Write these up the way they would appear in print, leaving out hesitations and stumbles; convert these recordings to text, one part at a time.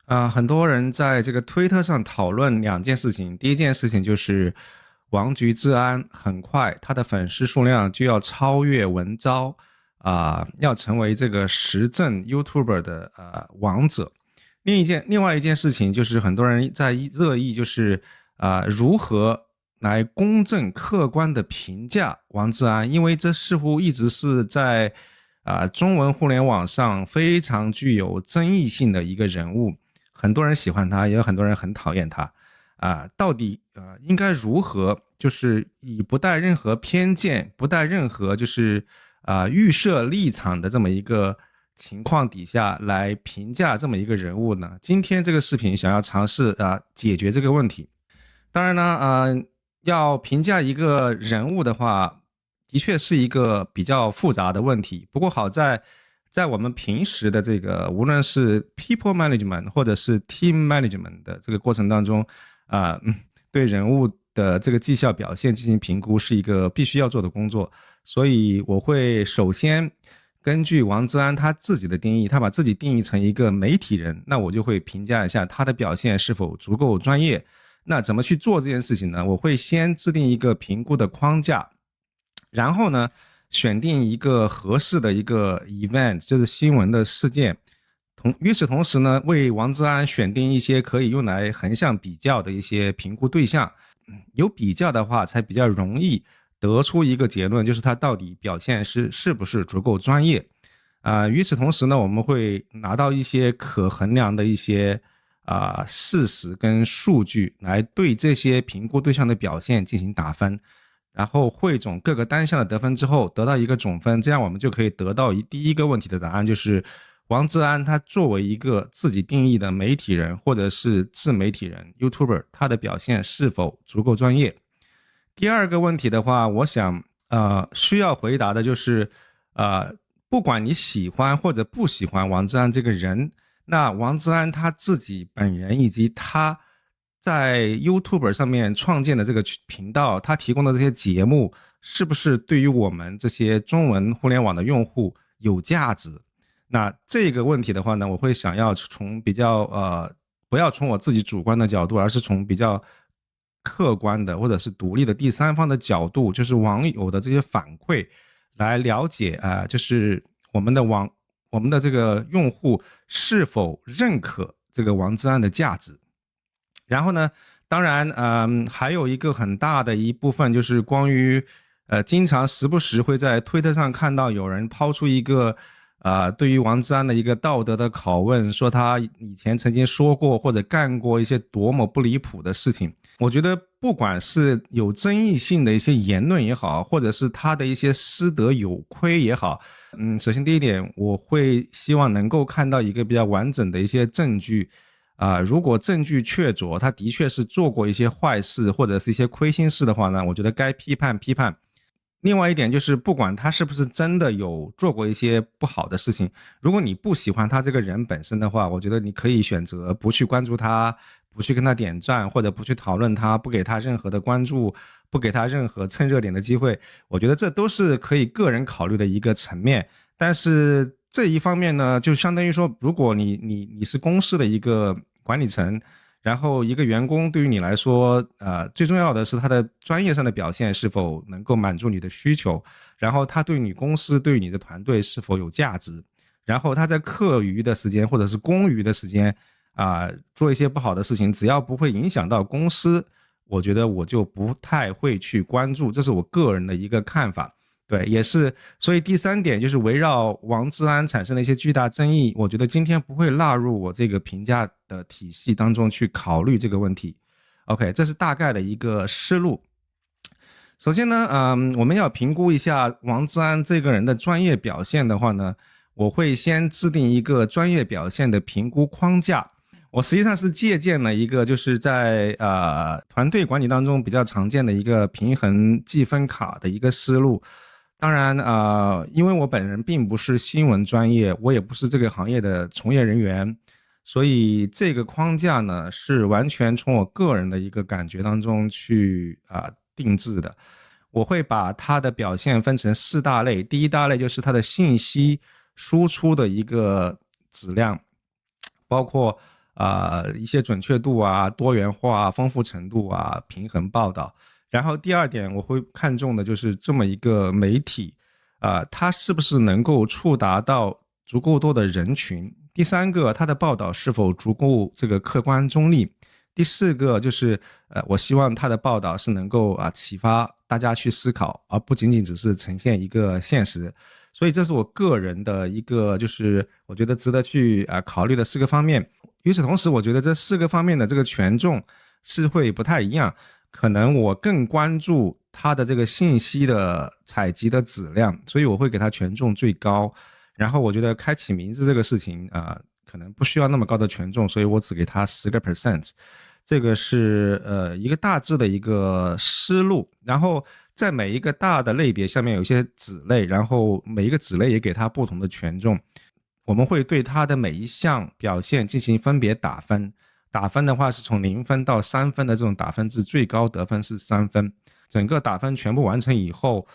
很多人在这个推特上讨论两件事情。第一件事情就是王菊之安很快他的粉丝数量就要超越文昭要成为这个时政 YouTuber 的王者。另外一件事情就是很多人在热议就是如何来公正客观的评价王志安，因为这似乎一直是在中文互联网上非常具有争议性的一个人物。很多人喜欢他，也有很多人很讨厌他到底应该如何就是以不带任何偏见，不带任何就是预设立场的这么一个情况底下来评价这么一个人物呢？今天这个视频想要尝试解决这个问题。当然呢要评价一个人物的话，的确是一个比较复杂的问题。不过好在我们平时的这个无论是 people management 或者是 team management 的这个过程当中对人物的这个绩效表现进行评估是一个必须要做的工作。所以我会首先根据王志安他自己的定义，他把自己定义成一个媒体人，那我就会评价一下他的表现是否足够专业。那怎么去做这件事情呢？我会先制定一个评估的框架，然后呢选定一个合适的一个 event， 就是新闻的事件。与此同时呢，为王志安选定一些可以用来横向比较的一些评估对象。有比较的话才比较容易得出一个结论，就是他到底表现是不是足够专业。与此同时呢，我们会拿到一些可衡量的一些事实跟数据来对这些评估对象的表现进行打分，然后汇总各个单项的得分之后得到一个总分，这样我们就可以得到第一个问题的答案，就是王志安他作为一个自己定义的媒体人或者是自媒体人 YouTuber， 他的表现是否足够专业。第二个问题的话，我想需要回答的就是不管你喜欢或者不喜欢王志安这个人，那王志安他自己本人以及他在 YouTube 上面创建的这个频道，他提供的这些节目是不是对于我们这些中文互联网的用户有价值？那这个问题的话呢，我会想要从比较不要从我自己主观的角度，而是从比较客观的或者是独立的第三方的角度，就是网友的这些反馈来了解就是我们的这个用户是否认可这个王志安的价值。然后呢，当然还有一个很大的一部分就是关于经常时不时会在推特上看到有人抛出一个对于王志安的一个道德的拷问，说他以前曾经说过或者干过一些多么不离谱的事情。我觉得不管是有争议性的一些言论也好，或者是他的一些师德有亏也好，首先第一点，我会希望能够看到一个比较完整的一些证据如果证据确凿，他的确是做过一些坏事或者是一些亏心事的话呢，我觉得该批判批判。另外一点就是，不管他是不是真的有做过一些不好的事情，如果你不喜欢他这个人本身的话，我觉得你可以选择不去关注他，不去跟他点赞，或者不去讨论他，不给他任何的关注，不给他任何蹭热点的机会。我觉得这都是可以个人考虑的一个层面。但是这一方面呢，就相当于说，如果你是公司的一个管理层，然后一个员工对于你来说最重要的是他的专业上的表现是否能够满足你的需求，然后他对你公司对你的团队是否有价值，然后他在课余的时间或者是公余的时间做一些不好的事情，只要不会影响到公司，我觉得我就不太会去关注，这是我个人的一个看法。对，也是，所以第三点就是围绕王志安产生的一些巨大争议，我觉得今天不会纳入我这个评价的体系当中去考虑这个问题。OK， 这是大概的一个思路。首先呢，我们要评估一下王志安这个人的专业表现的话呢，我会先制定一个专业表现的评估框架。我实际上是借鉴了一个就是在团队管理当中比较常见的一个平衡计分卡的一个思路。当然因为我本人并不是新闻专业，我也不是这个行业的从业人员，所以这个框架呢是完全从我个人的一个感觉当中去定制的。我会把它的表现分成4大类，第一大类就是它的信息输出的一个质量，包括一些准确度啊、多元化啊、丰富程度啊、平衡报道。然后第二点，我会看重的就是这么一个媒体，它是不是能够触达到足够多的人群。第三个，它的报道是否足够这个客观中立。第四个就是我希望他的报道是能够启发大家去思考，而不仅仅只是呈现一个现实。所以这是我个人的一个就是我觉得值得去考虑的4个方面。与此同时，我觉得这4个方面的这个权重是会不太一样，可能我更关注它的这个信息的采集的质量，所以我会给它权重最高。然后我觉得开启名字这个事情可能不需要那么高的权重，所以我只给它10%。这个是一个大致的一个思路。然后在每一个大的类别下面有一些子类，然后每一个子类也给它不同的权重。我们会对它的每一项表现进行分别打分，打分的话是从0分到3分的这种打分制，最高得分是3分。整个打分全部完成以后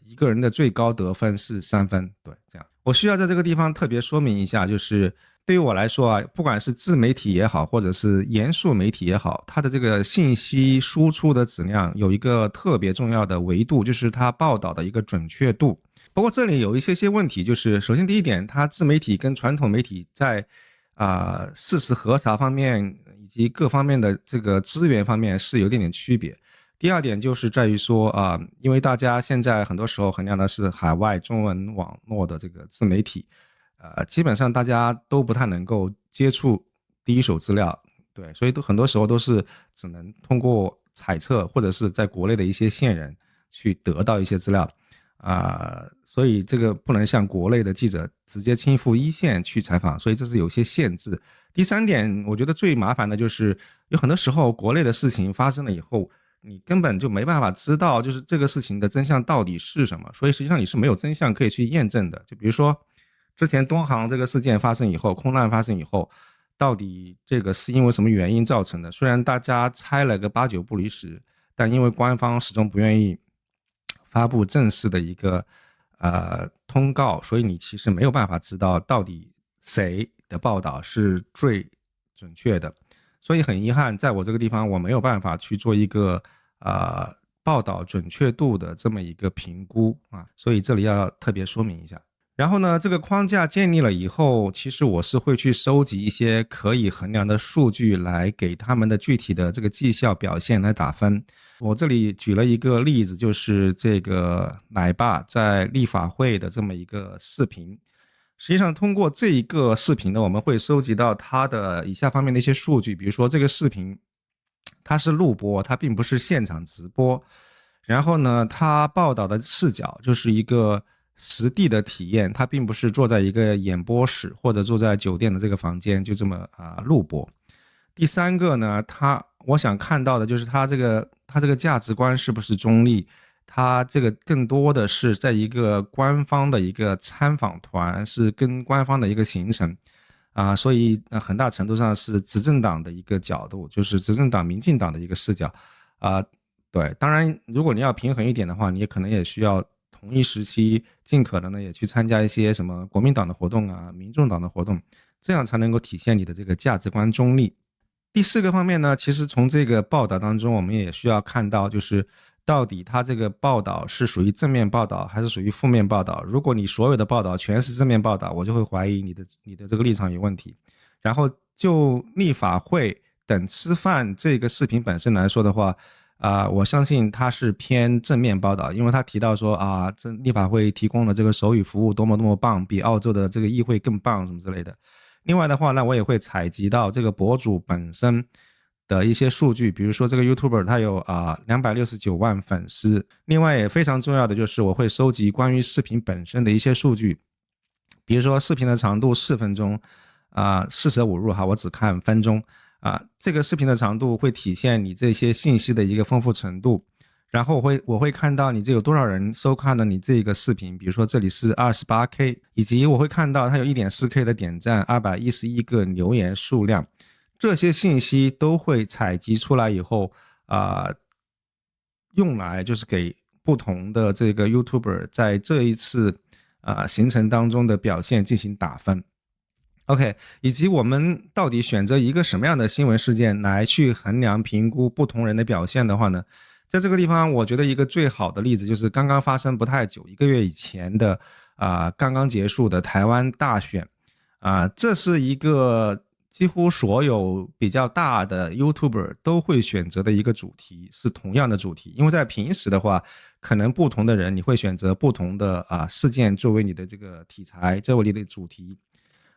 一个人的最高得分是3分。对，这样。我需要在这个地方特别说明一下，就是对于我来说不管是自媒体也好，或者是严肃媒体也好，它的这个信息输出的质量有一个特别重要的维度，就是它报道的一个准确度。不过这里有一些问题，就是首先第一点，它自媒体跟传统媒体在事实核查方面以及各方面的这个资源方面是有点区别。第二点就是在于说因为大家现在很多时候衡量的是海外中文网络的这个自媒体，基本上大家都不太能够接触第一手资料，对，所以很多时候都是只能通过猜测或者是在国内的一些线人去得到一些资料所以这个不能像国内的记者直接亲赴一线去采访，所以这是有些限制。第三点，我觉得最麻烦的就是有很多时候国内的事情发生了以后，你根本就没办法知道就是这个事情的真相到底是什么，所以实际上你是没有真相可以去验证的。就比如说之前东航这个事件发生以后，空难发生以后，到底这个是因为什么原因造成的，虽然大家猜了个8、9不离十，但因为官方始终不愿意发布正式的一个通告，所以你其实没有办法知道到底谁的报道是最准确的。所以很遗憾，在我这个地方我没有办法去做一个报道准确度的这么一个评估所以这里要特别说明一下。然后呢，这个框架建立了以后，其实我是会去收集一些可以衡量的数据来给他们的具体的这个绩效表现来打分。我这里举了一个例子，就是这个奶爸在立法会的这么一个视频。实际上通过这一个视频呢，我们会收集到它的以下方面的一些数据，比如说这个视频它是录播，它并不是现场直播。然后呢，它报道的视角就是一个实地的体验，它并不是坐在一个演播室或者坐在酒店的这个房间就这么录播。第三个呢，我想看到的就是它这个价值观是不是中立，它这个更多的是在一个官方的一个参访团，是跟官方的一个行程所以很大程度上是执政党的一个角度，就是执政党民进党的一个视角对，当然如果你要平衡一点的话，你也可能也需要同一时期尽可能的也去参加一些什么国民党的活动民众党的活动，这样才能够体现你的这个价值观中立。第四个方面呢，其实从这个报道当中我们也需要看到，就是到底它这个报道是属于正面报道还是属于负面报道。如果你所有的报道全是正面报道，我就会怀疑你的这个立场有问题。然后就立法会等吃饭这个视频本身来说的话我相信它是偏正面报道，因为他提到说这立法会提供的这个手语服务多么多么棒，比澳洲的这个议会更棒什么之类的。另外的话呢，我也会采集到这个博主本身的一些数据，比如说这个 YouTuber 他有269万粉丝。另外也非常重要的就是我会收集关于视频本身的一些数据，比如说视频的长度4分钟四舍五入我只看分钟这个视频的长度会体现你这些信息的一个丰富程度。然后我会看到你这有多少人收看了你这个视频，比如说这里是 28K， 以及我会看到它有 1.4K 的点赞，211个留言数量。这些信息都会采集出来以后用来就是给不同的这个 YouTuber 在这一次行程当中的表现进行打分。OK，以及我们到底选择一个什么样的新闻事件来去衡量评估不同人的表现的话呢？在这个地方，我觉得一个最好的例子就是刚刚发生不太久，1个月以前的刚刚结束的台湾大选这是一个几乎所有比较大的 YouTuber 都会选择的一个主题，是同样的主题。因为在平时的话，可能不同的人你会选择不同的事件作为你的这个题材，作为你的主题。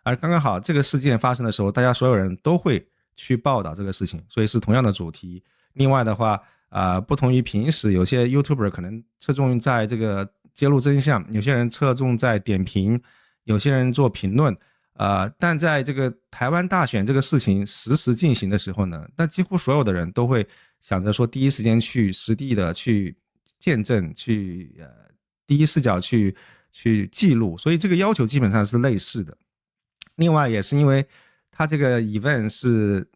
而刚刚好这个事件发生的时候，大家所有人都会去报道这个事情，所以是同样的主题。另外的话，不同于平时有些 YouTuber 可能侧重在这个揭露真相，有些人侧重在点评，有些人做评论，但在这个台湾大选这个事情实时进行的时候呢，那几乎所有的人都会想着说第一时间去实地的去见证，去第一视角去记录，所以这个要求基本上是类似的。另外也是因为它这个 event 是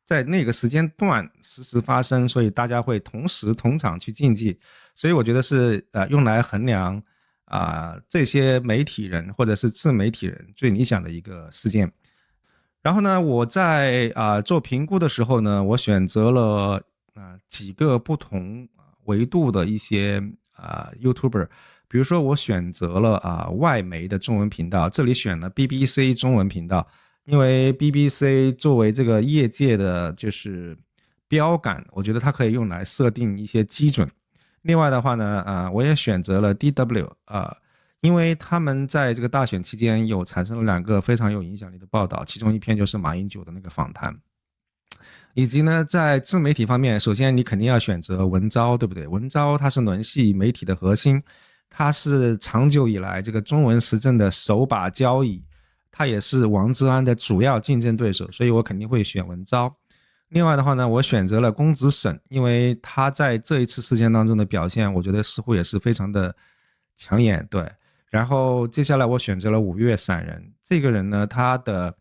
在那个时间段实时发生，所以大家会同时同场去竞技，所以我觉得是用来衡量这些媒体人或者是自媒体人最理想的一个事件。然后呢，我在做评估的时候呢，我选择了几个不同维度的一些YouTuber，比如说我选择了外媒的中文频道，这里选了 BBC 中文频道，因为 BBC 作为这个业界的就是标杆，我觉得它可以用来设定一些基准。另外的话呢，我也选择了 DW 因为他们在这个大选期间有产生了2个非常有影响力的报道，其中一篇就是马英九的那个访谈。以及呢，在自媒体方面，首先你肯定要选择文昭，对不对？文昭它是轮系媒体的核心，它是长久以来这个中文时政的首把交椅，它也是王志安的主要竞争对手，所以我肯定会选文昭。另外的话呢，我选择了公子沈，因为他在这一次事件当中的表现，我觉得似乎也是非常的抢眼，对。然后接下来我选择了5月散人，这个人呢，他的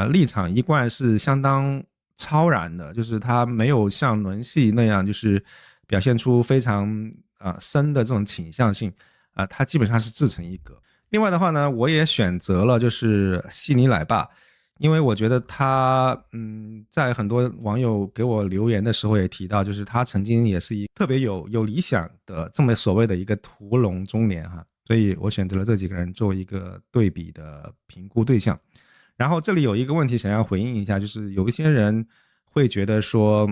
立场一贯是相当超然的，就是他没有像轮系那样就是表现出非常深的这种倾向性他基本上是自成一格。另外的话呢，我也选择了就是悉尼奶爸，因为我觉得他在很多网友给我留言的时候也提到，就是他曾经也是一特别有理想的这么所谓的一个屠龙中年所以我选择了这几个人作为一个对比的评估对象。然后这里有一个问题想要回应一下，就是有一些人会觉得说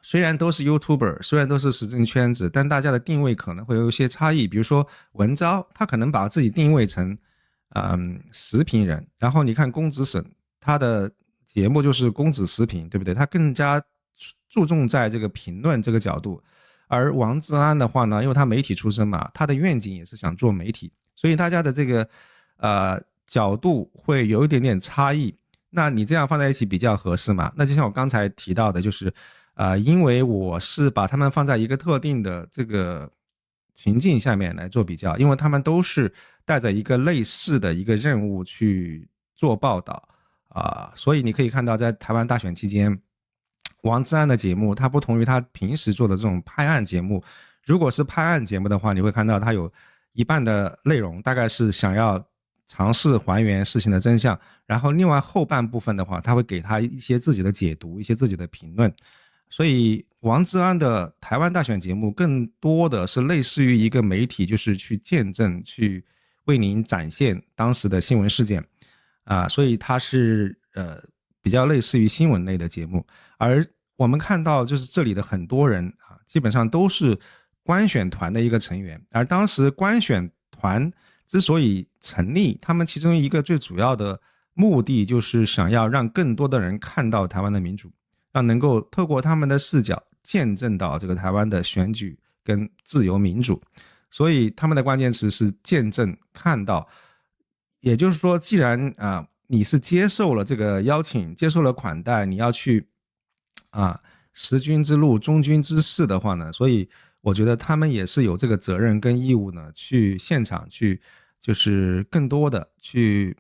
虽然都是 YouTuber， 虽然都是时政圈子，但大家的定位可能会有一些差异。比如说文昭，他可能把自己定位成时评人，然后你看公子沈，他的节目就是公子时评，对不对？他更加注重在这个评论这个角度。而王志安的话呢，因为他媒体出身嘛，他的愿景也是想做媒体，所以大家的这个角度会有一点点差异。那你这样放在一起比较合适吗？那就像我刚才提到的，就是因为我是把他们放在一个特定的这个情境下面来做比较，因为他们都是带着一个类似的一个任务去做报道所以你可以看到在台湾大选期间，王志安的节目它不同于他平时做的这种拍案节目，如果是拍案节目的话，你会看到他有一半的内容大概是想要尝试还原事情的真相，然后另外后半部分的话，他会给他一些自己的解读，一些自己的评论。所以王志安的台湾大选节目更多的是类似于一个媒体，就是去见证，去为您展现当时的新闻事件所以它是比较类似于新闻类的节目。而我们看到就是这里的很多人基本上都是观选团的一个成员，而当时观选团之所以成立，他们其中一个最主要的目的就是想要让更多的人看到台湾的民主，让能够透过他们的视角见证到这个台湾的选举跟自由民主。所以他们的关键词是见证看到，也就是说既然你是接受了这个邀请，接受了款待，你要去识君之路忠君之事的话呢，所以我觉得他们也是有这个责任跟义务呢，去现场去就是更多的去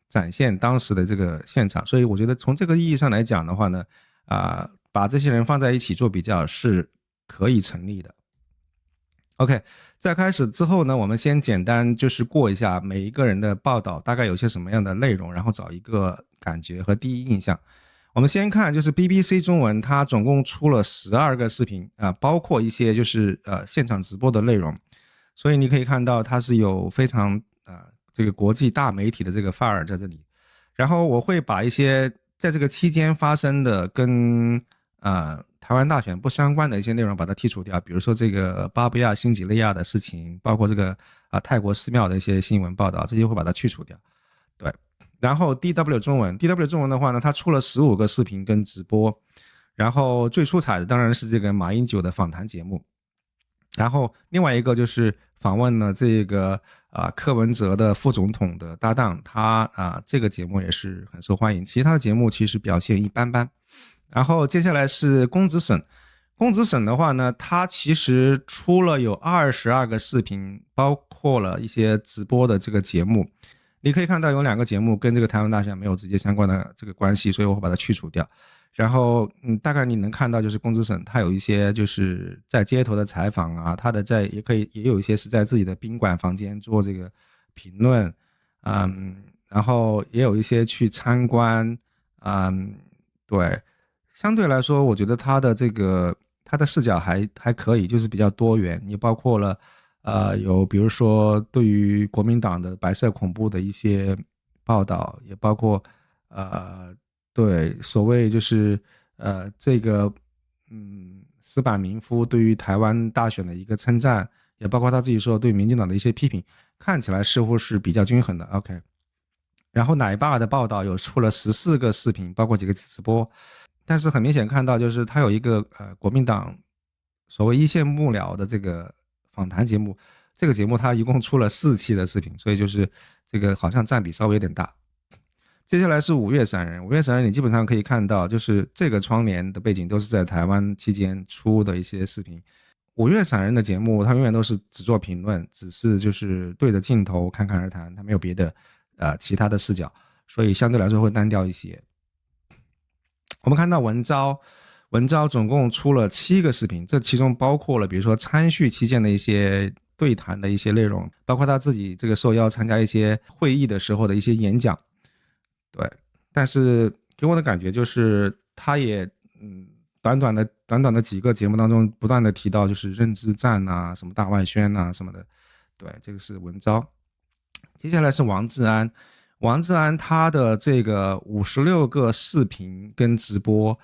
展现当时的这个现场。所以我觉得从这个意义上来讲的话呢把这些人放在一起做比较是可以成立的。OK，在开始之后呢，我们先简单就是过一下每一个人的报道大概有些什么样的内容，然后找一个感觉和第一印象。我们先看就是 BBC 中文，它总共出了12个视频啊、包括一些就是现场直播的内容，所以你可以看到它是有非常这个国际大媒体的这个范儿在这里。然后我会把一些在这个期间发生的跟台湾大选不相关的一些内容把它剔除掉，比如说这个巴布亚新几内亚的事情，包括这个泰国寺庙的一些新闻报道，这些会把它去除掉。对，然后 DW 中文的话呢，它出了15个视频跟直播，然后最出彩的当然是这个马英九的访谈节目，然后另外一个就是访问了这个柯文哲的副总统的搭档，他这个节目也是很受欢迎，其他的节目其实表现一般般。然后接下来是公子沈，公子沈的话呢，他其实出了有22个视频，包括了一些直播的这个节目。你可以看到有2个节目跟这个台湾大选没有直接相关的这个关系，所以我会把它去除掉。然后大概你能看到就是公子沈他有一些就是在街头的采访啊，他的也有一些是在自己的宾馆房间做这个评论，然后也有一些去参观，对，相对来说，我觉得他的视角还可以，就是比较多元。你包括了有比如说对于国民党的白色恐怖的一些报道，也包括对所谓就是这个石坂民夫对于台湾大选的一个称赞，也包括他自己说对民进党的一些批评，看起来似乎是比较均衡的。OK。然后奶爸的报道有出了14个视频，包括几个直播，但是很明显看到就是他有一个国民党所谓一线幕僚的这个访谈节目，这个节目他一共出了4期的视频，所以就是这个好像占比稍微有点大。接下来是五月闪人，五月闪人你基本上可以看到就是这个窗帘的背景都是在台湾期间出的一些视频。五月闪人的节目他永远都是只做评论，只是就是对着镜头侃侃而谈，他没有别的其他的视角，所以相对来说会单调一些。我们看到文昭总共出了7个视频，这其中包括了比如说参叙期间的一些对谈的一些内容，包括他自己这个受邀参加一些会议的时候的一些演讲。对，但是给我的感觉就是他也短短的几个节目当中不断的提到就是认知战啊，什么大外宣啊什么的。对，这个是文昭。接下来是王志安，王志安他的这个56个视频跟直播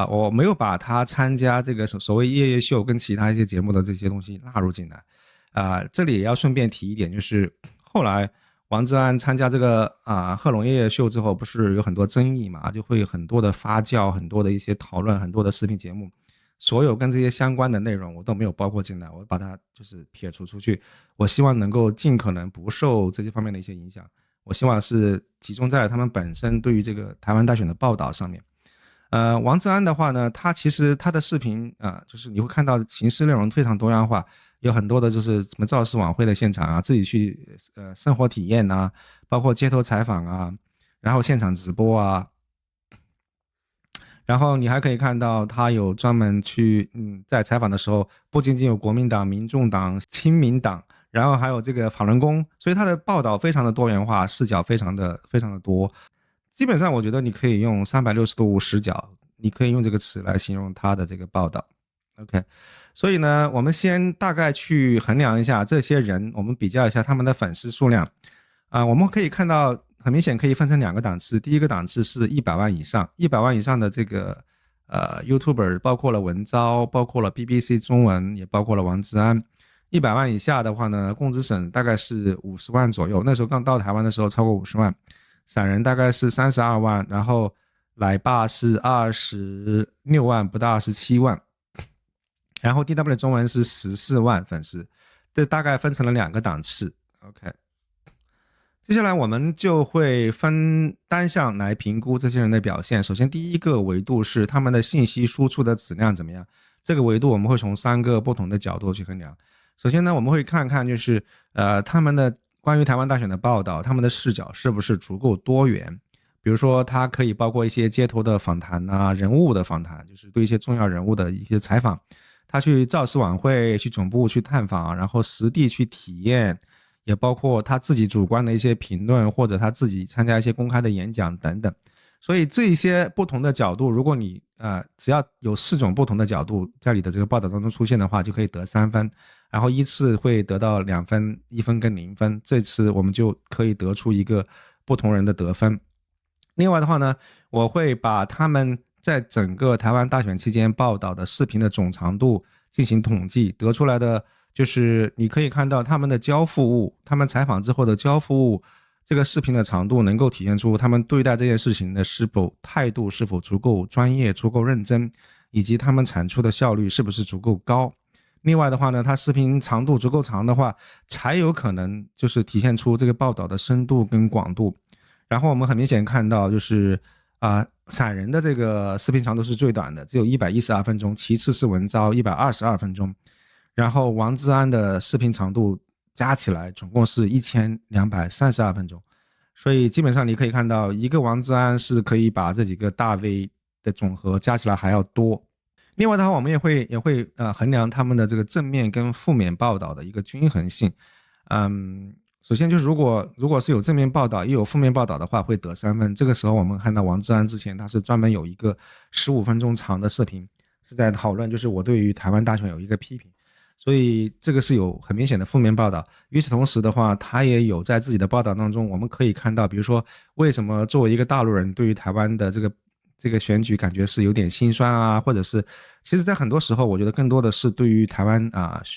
我没有把他参加这个所谓夜夜秀跟其他一些节目的这些东西纳入进来这里也要顺便提一点，就是后来王志安参加这个贺龙夜夜秀之后，不是有很多争议嘛，就会有很多的发酵，很多的一些讨论，很多的视频节目，所有跟这些相关的内容我都没有包括进来，我把它就是撇除出去。我希望能够尽可能不受这些方面的一些影响，我希望是集中在他们本身对于这个台湾大选的报道上面。王志安的话呢，他其实他的视频就是你会看到形式内容非常多样化，有很多的就是什么造势晚会的现场啊，自己去生活体验啊，包括街头采访啊，然后现场直播啊，然后你还可以看到他有专门去在采访的时候不仅仅有国民党、民众党、亲民党，然后还有这个法轮功，所以他的报道非常的多元化，视角非常的多。基本上我觉得你可以用360度视角，你可以用这个词来形容他的这个报道。 OK， 所以呢我们先大概去衡量一下这些人，我们比较一下他们的粉丝数量我们可以看到很明显可以分成2个档次，第一个档次是100万以上，100万以上的这个YouTuber 包括了文昭，包括了 BBC 中文，也包括了王志安。100万以下的话呢，公子沈大概是50万左右，那时候刚到台湾的时候超过50万，闪人大概是32万，然后奶爸是26万不到27万，然后 DW 中文是14万粉丝，这大概分成了2个档次。 OK， 接下来我们就会分单项来评估这些人的表现。首先第一个维度是他们的信息输出的质量怎么样，这个维度我们会从3个不同的角度去衡量。首先呢，我们会看看就是他们的关于台湾大选的报道，他们的视角是不是足够多元，比如说它可以包括一些街头的访谈人物的访谈，就是对一些重要人物的一些采访，他去造势晚会、去总部去探访，然后实地去体验，也包括他自己主观的一些评论，或者他自己参加一些公开的演讲等等。所以这些不同的角度，如果你只要有4种不同的角度在你的这个报道当中出现的话，就可以得3分，然后依次会得到2分、1分跟0分，这次我们就可以得出一个不同人的得分。另外的话呢，我会把他们在整个台湾大选期间报道的视频的总长度进行统计，得出来的就是你可以看到他们的交付物，他们采访之后的交付物，这个视频的长度能够体现出他们对待这件事情的态度是否足够专业、足够认真，以及他们产出的效率是不是足够高。另外的话呢，它视频长度足够长的话，才有可能就是体现出这个报道的深度跟广度。然后我们很明显看到就是闪人的这个视频长度是最短的，只有112分钟，其次是文昭122分钟，然后王志安的视频长度加起来总共是1232分钟，所以基本上你可以看到一个王志安是可以把这几个大 V 的总和加起来还要多。另外的话，我们也会衡量他们的这个正面跟负面报道的一个均衡性。首先就是如果是有正面报道也有负面报道的话，会得3分。这个时候我们看到王志安之前他是专门有一个15分钟长的视频，是在讨论就是我对于台湾大选有一个批评，所以这个是有很明显的负面报道。与此同时的话，他也有在自己的报道当中，我们可以看到，比如说为什么作为一个大陆人对于台湾的这个选举感觉是有点心酸啊，或者是其实在很多时候我觉得更多的是对于台湾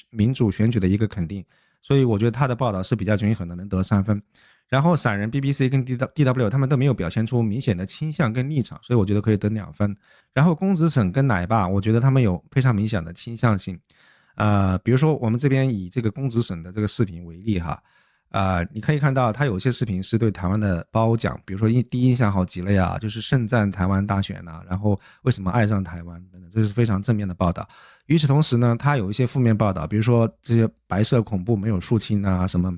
民主选举的一个肯定，所以我觉得他的报道是比较均衡的，能得3分。然后闪人 BBC 跟 DW 他们都没有表现出明显的倾向跟立场，所以我觉得可以得2分。然后公子沈跟奶爸我觉得他们有非常明显的倾向性。比如说我们这边以这个公子沈的这个视频为例哈，你可以看到他有些视频是对台湾的褒奖，比如说第一印象好极了呀，就是盛赞台湾大选啊，然后为什么爱上台湾等等，这是非常正面的报道。与此同时呢，他有一些负面报道，比如说这些白色恐怖没有肃清啊，什么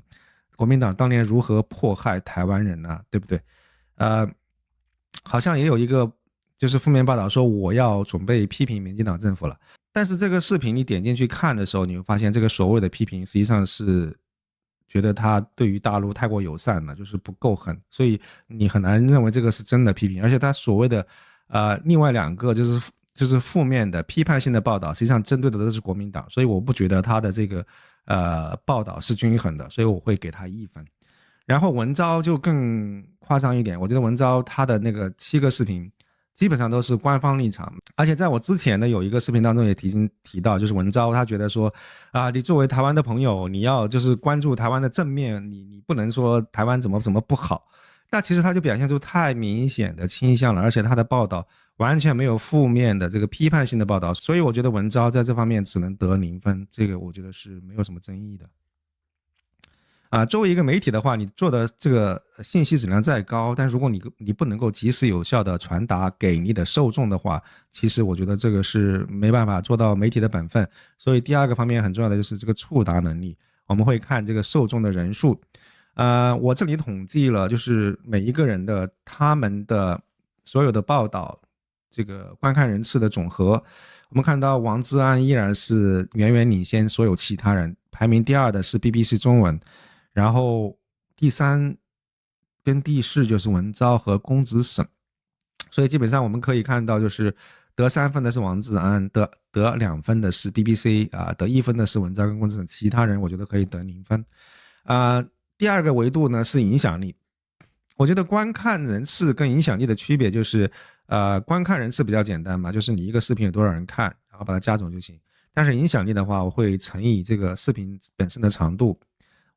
国民党当年如何迫害台湾人啊，对不对？好像也有一个就是负面报道说我要准备批评民进党政府了。但是这个视频你点进去看的时候，你会发现这个所谓的批评实际上是觉得他对于大陆太过友善了，就是不够狠，所以你很难认为这个是真的批评。而且他所谓的另外2个就是负面的批判性的报道，实际上针对的都是国民党，所以我不觉得他的这个报道是均衡的，所以我会给他1分。然后文昭就更夸张一点，我觉得文昭他的那个7个视频基本上都是官方立场，而且在我之前的有一个视频当中也提到，就是文昭他觉得说你作为台湾的朋友，你要就是关注台湾的正面，你不能说台湾怎么不好。那其实他就表现出太明显的倾向了，而且他的报道完全没有负面的这个批判性的报道，所以我觉得文昭在这方面只能得0分，这个我觉得是没有什么争议的。作为一个媒体的话，你做的这个信息质量再高，但如果你不能够及时有效的传达给你的受众的话，其实我觉得这个是没办法做到媒体的本分。所以第2个方面很重要的就是这个触达能力，我们会看这个受众的人数。我这里统计了就是每一个人的他们的所有的报道这个观看人次的总和，我们看到王志安依然是远远领先所有其他人，排名第2的是 BBC 中文，然后第3跟第4就是文昭和公子沈，所以基本上我们可以看到就是得3分的是王志安，得2分的是 BBC 得1分的是文昭跟公子沈，其他人我觉得可以得0分。第2个维度呢是影响力，我觉得观看人次跟影响力的区别就是观看人次比较简单嘛，就是你一个视频有多少人看，然后把它加总就行。但是影响力的话，我会乘以这个视频本身的长度。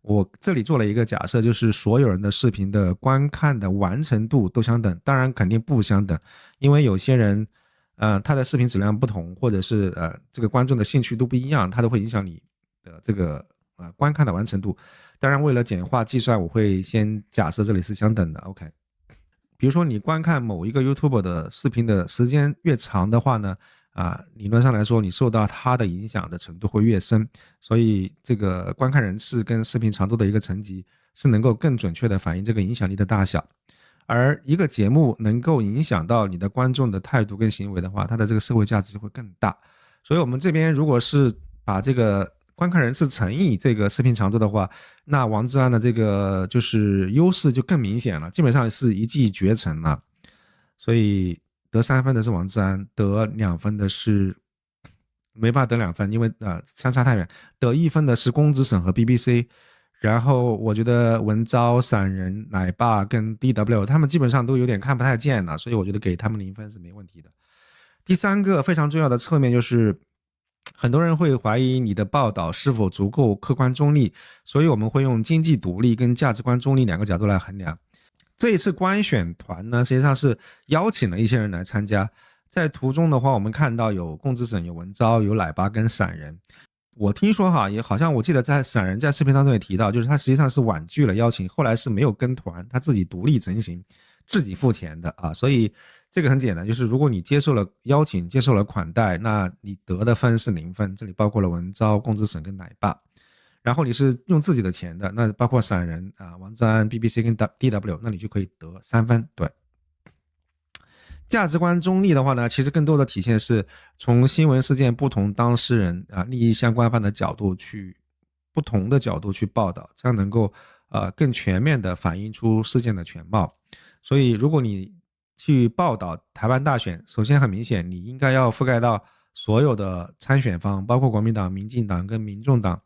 我这里做了一个假设，就是所有人的视频的观看的完成度都相等，当然肯定不相等，因为有些人他的视频质量不同，或者是这个观众的兴趣度不一样，它都会影响你的这个观看的完成度。当然为了简化计算，我会先假设这里是相等的 OK。 比如说你观看某一个 YouTuber 的视频的时间越长的话呢，理论上来说你受到它的影响的程度会越深，所以这个观看人次跟视频长度的一个层级是能够更准确的反映这个影响力的大小。而一个节目能够影响到你的观众的态度跟行为的话，它的这个社会价值会更大。所以我们这边如果是把这个观看人次乘以这个视频长度的话，那王志安的这个就是优势就更明显了，基本上是一骑绝尘了。所以得3分的是王志安，得2分的是没办法得2分，因为相差太远。得1分的是公子沈和 BBC， 然后我觉得文昭、散人、奶爸跟 DW 他们基本上都有点看不太见了，所以我觉得给他们0分是没问题的。第三个非常重要的侧面就是，很多人会怀疑你的报道是否足够客观中立，所以我们会用经济独立跟价值观中立2个角度来衡量。这一次观选团呢，实际上是邀请了一些人来参加。在途中的话，我们看到有公子沈、有文昭、有奶爸跟散人。我听说哈，也好像我记得在散人在视频当中也提到，就是他实际上是婉拒了邀请，后来是没有跟团，他自己独立成行，自己付钱的啊。所以这个很简单，就是如果你接受了邀请，接受了款待，那你得的分是0分，这里包括了文昭、公子沈跟奶爸。然后你是用自己的钱的，那包括散人啊、王志安、BBC 跟 DW， 那你就可以得3分。对，价值观中立的话呢，其实更多的体现是从新闻事件不同当事人啊、利益相关方的角度去不同的角度去报道，这样能够更全面的反映出事件的全貌。所以如果你去报道台湾大选，首先很明显，你应该要覆盖到所有的参选方，包括国民党、民进党跟民众党。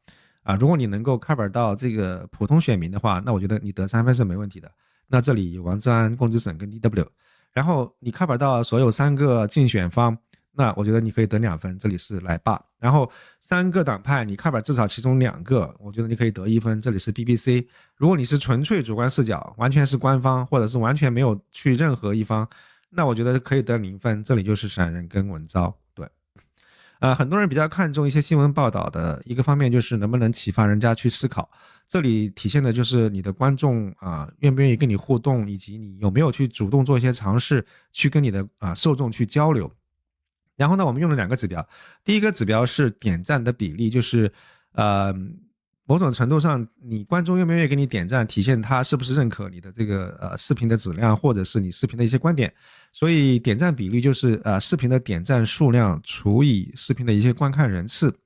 如果你能够 cover 到这个普通选民的话，那我觉得你得3分是没问题的。那这里有王志安、公子沈跟 DW， 然后你 cover 到所有3个竞选方，那我觉得你可以得2分，这里是奶爸。然后3个党派你 cover 至少其中2个，我觉得你可以得1分，这里是 BBC。如果你是纯粹主观视角，完全是官方，或者是完全没有去任何一方，那我觉得可以得0分，这里就是散人跟文昭。对。很多人比较看重一些新闻报道的一个方面，就是能不能启发人家去思考。这里体现的就是你的观众愿不愿意跟你互动，以及你有没有去主动做一些尝试，去跟你的受众去交流。然后呢，我们用了2个指标，第一个指标是点赞的比例，就是某种程度上，你观众愿不愿意给你点赞，体现他是不是认可你的这个视频的质量，或者是你视频的一些观点。所以点赞比率就是视频的点赞数量除以视频的一些观看人次。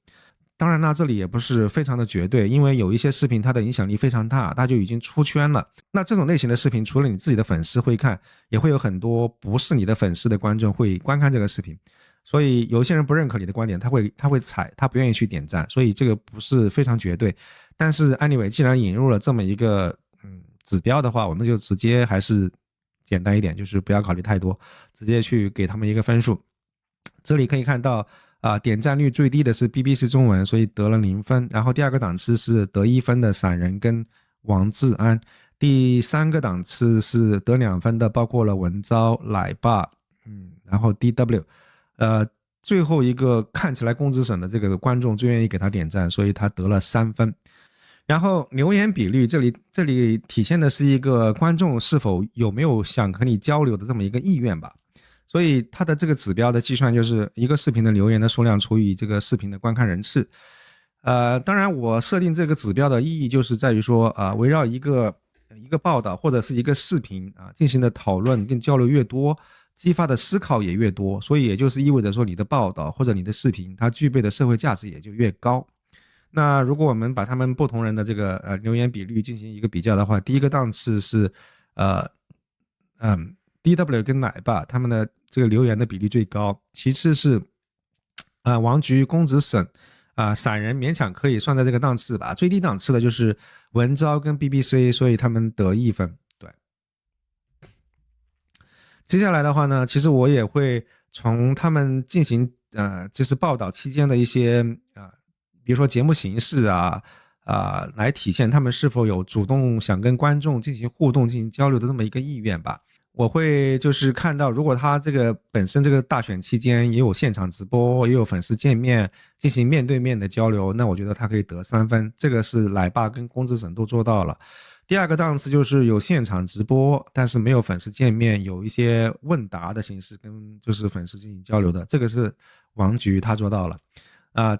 当然呢，这里也不是非常的绝对，因为有一些视频它的影响力非常大，它就已经出圈了。那这种类型的视频，除了你自己的粉丝会看，也会有很多不是你的粉丝的观众会观看这个视频。所以有些人不认可你的观点，他会踩，他不愿意去点赞，所以这个不是非常绝对。但是 anyway， 既然引入了这么一个指标的话，我们就直接还是简单一点，就是不要考虑太多，直接去给他们一个分数。这里可以看到点赞率最低的是 BBC 中文，所以得了0分。然后第2个档次是得1分的散人跟王志安，第3个档次是得2分的，包括了文昭、奶爸，然后 DW。最后一个看起来公子沈的这个观众最愿意给他点赞，所以他得了3分。然后留言比率，这里体现的是一个观众是否有没有想和你交流的这么一个意愿吧。所以它的这个指标的计算就是一个视频的留言的数量除以这个视频的观看人次。当然我设定这个指标的意义就是在于说围绕一个报道或者是一个视频进行的讨论跟交流越多，激发的思考也越多，所以也就是意味着说你的报道或者你的视频它具备的社会价值也就越高。那如果我们把他们不同人的这个留言比率进行一个比较的话，第一个档次是DW 跟奶爸他们的这个留言的比例最高，其次是王菊、公子沈散人勉强可以算在这个档次吧，最低档次的就是文昭跟 BBC， 所以他们得1分。对，接下来的话呢，其实我也会从他们进行就是报道期间的一些比如说节目形式来体现他们是否有主动想跟观众进行互动、进行交流的这么一个意愿吧。我会就是看到，如果他这个本身这个大选期间也有现场直播，也有粉丝见面，进行面对面的交流，那我觉得他可以得3分，这个是奶爸跟公子沈都做到了。第2个档次就是有现场直播，但是没有粉丝见面，有一些问答的形式跟就是粉丝进行交流的，这个是王菊他做到了。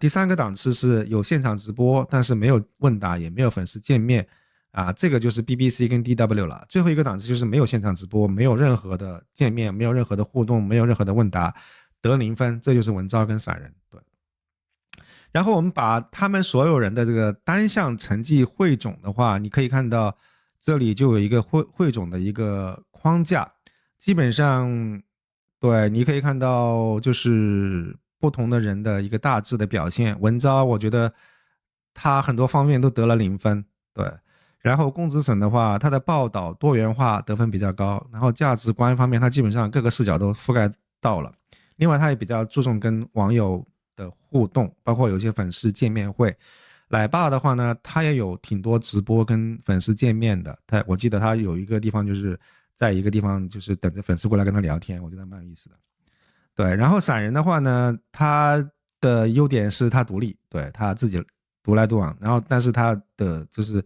第3个档次是有现场直播，但是没有问答，也没有粉丝见面这个就是 BBC 跟 DW 了。最后一个档次就是没有现场直播，没有任何的见面，没有任何的互动，没有任何的问答，得0分，这就是文昭跟散人。对，然后我们把他们所有人的这个单项成绩汇总的话，你可以看到这里就有一个汇总的一个框架，基本上对，你可以看到就是不同的人的一个大致的表现。文昭我觉得他很多方面都得了0分，对。然后公子沈的话，他的报道多元化得分比较高，然后价值观方面他基本上各个视角都覆盖到了。另外他也比较注重跟网友的互动，包括有些粉丝见面会。奶爸的话呢，他也有挺多直播跟粉丝见面的。我记得他有一个地方就是在一个地方就是等着粉丝过来跟他聊天，我觉得蛮有意思的。对，然后散人的话呢，他的优点是他独立，对，他自己独来独往，然后但是他的就是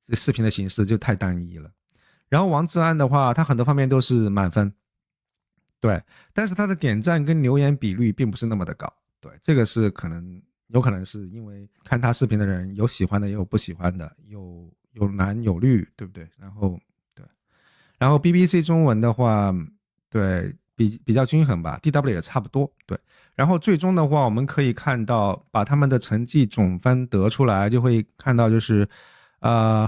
这视频的形式就太单一了。然后王志安的话，他很多方面都是满分，对，但是他的点赞跟留言比率并不是那么的高，对，这个是有可能是因为看他视频的人有喜欢的也有不喜欢的，有蓝有绿，对不对？然后对，然后 BBC 中文的话，对，比较均衡吧，DW 也差不多，对。然后最终的话，我们可以看到把他们的成绩总分得出来，就会看到就是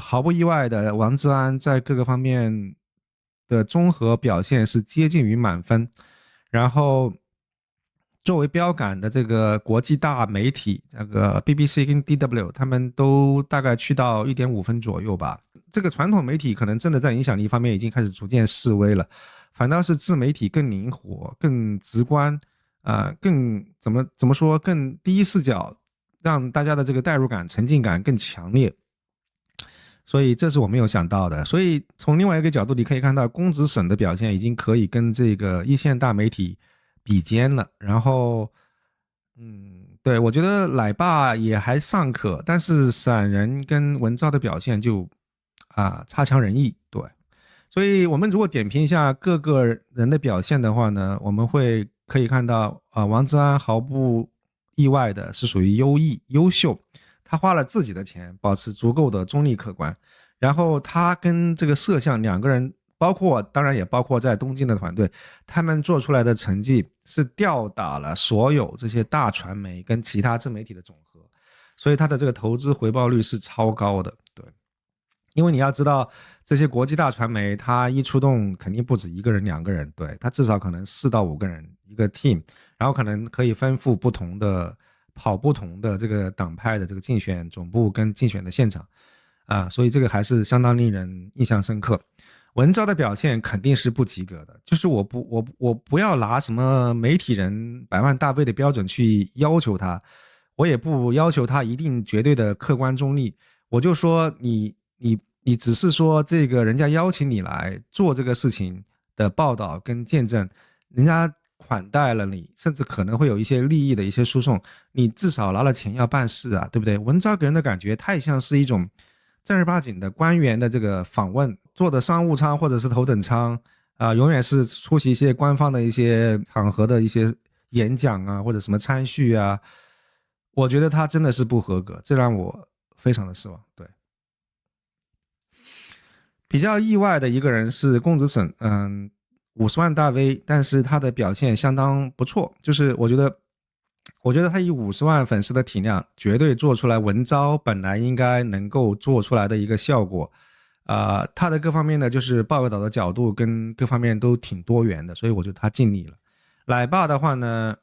毫不意外的，王志安在各个方面的综合表现是接近于满分。然后作为标杆的这个国际大媒体，这个 BBC 跟 DW 他们都大概去到1.5分左右吧。这个传统媒体可能真的在影响力方面已经开始逐渐式微了，反倒是自媒体更灵活、更直观，更怎么说，更第一视角，让大家的这个代入感、沉浸感更强烈。所以这是我没有想到的。所以从另外一个角度，你可以看到公子沈的表现已经可以跟这个一线大媒体比肩了。然后，对，我觉得奶爸也还尚可，但是散人跟文昭的表现就差强人意。对，所以我们如果点评一下各个人的表现的话呢，我们可以看到王志安毫不意外的是属于优秀。他花了自己的钱，保持足够的中立客观。然后他跟这个摄像两个人，当然也包括在东京的团队，他们做出来的成绩是吊打了所有这些大传媒跟其他自媒体的总和，所以他的这个投资回报率是超高的。对，因为你要知道，这些国际大传媒，他一出动肯定不止1个人、2个人，对，他至少可能4到5个人一个 team，然后可能可以吩咐跑不同的这个党派的这个竞选总部跟竞选的现场，所以这个还是相当令人印象深刻。文昭的表现肯定是不及格的，就是我不要拿什么媒体人百万大 V 的标准去要求他，我也不要求他一定绝对的客观中立，我就说你只是说这个人家邀请你来做这个事情的报道跟见证，人家款待了你，甚至可能会有一些利益的一些输送，你至少拿了钱要办事啊，对不对？文昭给人的感觉太像是一种正儿八经的官员的这个访问，坐的商务舱或者是头等舱永远是出席一些官方的一些场合的一些演讲啊，或者什么参叙啊，我觉得他真的是不合格，这让我非常的失望。对，比较意外的一个人是公子沈，50万大 V， 但是他的表现相当不错，就是我觉得他以50万粉丝的体量，绝对做出来文昭本来应该能够做出来的一个效果。他的各方面呢，就是报道的角度跟各方面都挺多元的，所以我觉得他尽力了。奶爸的话呢，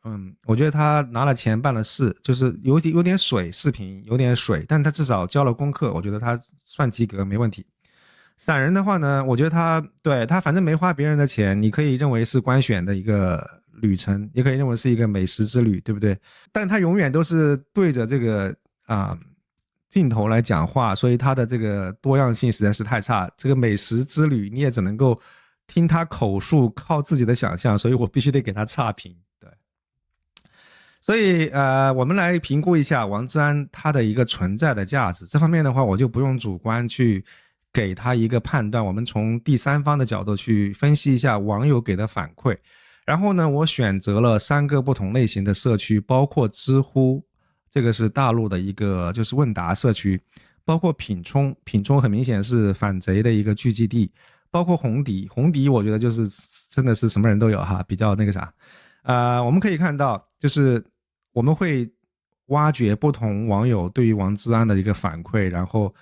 我觉得他拿了钱办了事，就是有点水，视频有点水，但他至少交了功课，我觉得他算及格，没问题。散人的话呢，我觉得他反正没花别人的钱，你可以认为是官选的一个旅程，也可以认为是一个美食之旅，对不对？但他永远都是对着这个镜头来讲话，所以他的这个多样性实在是太差。这个美食之旅你也只能够听他口述，靠自己的想象，所以我必须得给他差评。对，所以我们来评估一下王志安他的一个存在的价值。这方面的话，我就不用主观去给他一个判断，我们从第三方的角度去分析一下网友给的反馈。然后呢，我选择了3个不同类型的社区，包括知乎，这个是大陆的一个就是问答社区，包括品冲很明显是反贼的一个聚集地，包括红迪我觉得就是真的是什么人都有哈，比较那个啥。我们可以看到就是我挖掘不同网友对于王志安的一个反馈，然后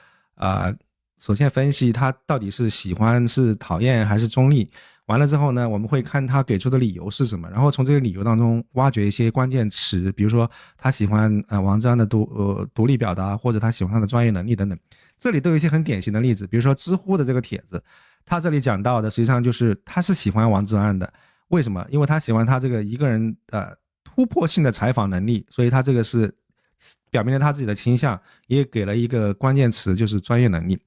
首先分析他到底是喜欢、是讨厌还是中立。完了之后呢，我们会看他给出的理由是什么，然后从这个理由当中挖掘一些关键词，比如说他喜欢王志安的独立表达，或者他喜欢他的专业能力等等。这里都有一些很典型的例子，比如说知乎的这个帖子，他这里讲到的实际上就是他是喜欢王志安的。为什么？因为他喜欢他这个一个人突破性的采访能力，所以他这个是表明了他自己的倾向，也给了一个关键词，就是专业能力。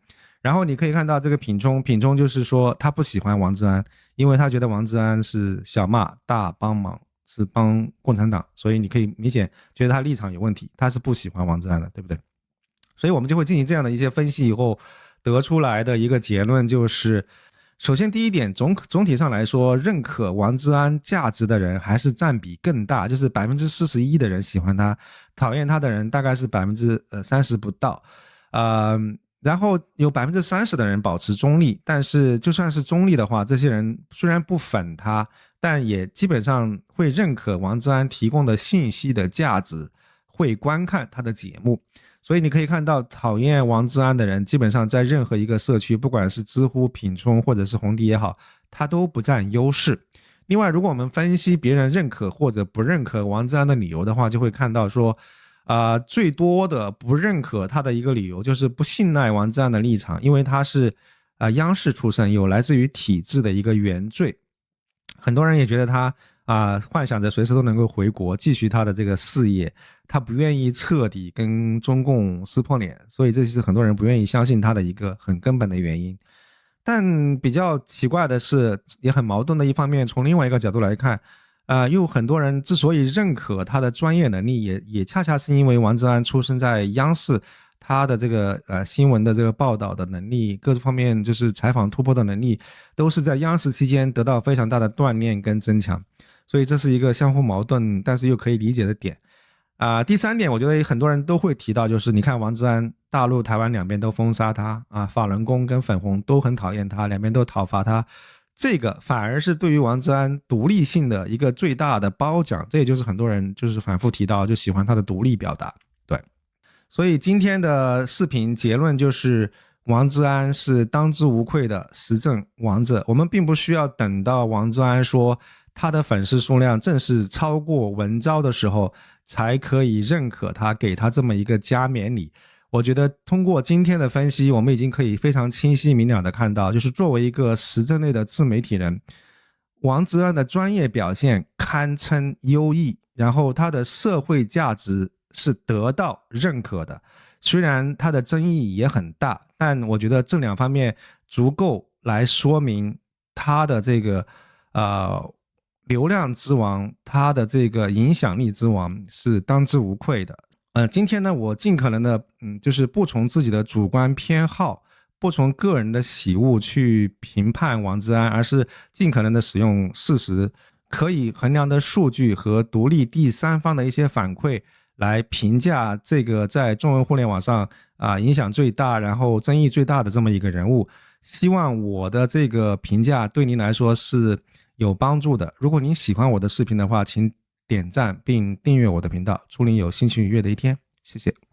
然后你可以看到这个品中就是说他不喜欢王志安，因为他觉得王志安是小骂大帮忙，是帮共产党，所以你可以明显觉得他立场有问题，他是不喜欢王志安的，对不对？所以我们就会进行这样的一些分析以后得出来的一个结论就是，首先第一点，总体上来说，认可王志安价值的人还是占比更大，就是41%的人喜欢他，讨厌他的人大概是30%不到。然后有30%的人保持中立，但是就算是中立的话，这些人虽然不粉他，但也基本上会认可王志安提供的信息的价值，会观看他的节目。所以你可以看到，讨厌王志安的人基本上在任何一个社区，不管是知乎、品充或者是红迪也好，他都不占优势。另外，如果我们分析别人认可或者不认可王志安的理由的话，就会看到说最多的不认可他的一个理由就是不信赖王志安的立场，因为他是央视出身，有来自于体制的一个原罪。很多人也觉得他幻想着随时都能够回国继续他的这个事业，他不愿意彻底跟中共撕破脸，所以这是很多人不愿意相信他的一个很根本的原因。但比较奇怪的是，也很矛盾的一方面，从另外一个角度来看，又很多人之所以认可他的专业能力，也恰恰是因为王志安出生在央视，他的这个新闻的这个报道的能力，各方面就是采访突破的能力，都是在央视期间得到非常大的锻炼跟增强。所以这是一个相互矛盾但是又可以理解的点。第三点，我觉得很多人都会提到，就是你看王志安，大陆台湾两边都封杀他法轮功跟粉红都很讨厌他，两边都讨伐他，这个反而是对于王志安独立性的一个最大的褒奖。这也就是很多人就是反复提到，就喜欢他的独立表达。对，所以今天的视频结论就是王志安是当之无愧的时政王者。我们并不需要等到王志安说他的粉丝数量正式超过文昭的时候才可以认可他，给他这么一个加冕礼。我觉得通过今天的分析，我们已经可以非常清晰明了的看到，就是作为一个时政类的自媒体人，王志安的专业表现堪称优异，然后他的社会价值是得到认可的。虽然他的争议也很大，但我觉得这两方面足够来说明他的这个流量之王，他的这个影响力之王是当之无愧的。今天呢，我尽可能的就是不从自己的主观偏好，不从个人的喜恶去评判王志安，而是尽可能的使用事实可以衡量的数据和独立第三方的一些反馈来评价这个在中文互联网上影响最大，然后争议最大的这么一个人物。希望我的这个评价对您来说是有帮助的。如果您喜欢我的视频的话，请点赞并订阅我的频道，祝您有心情愉悦的一天，谢谢。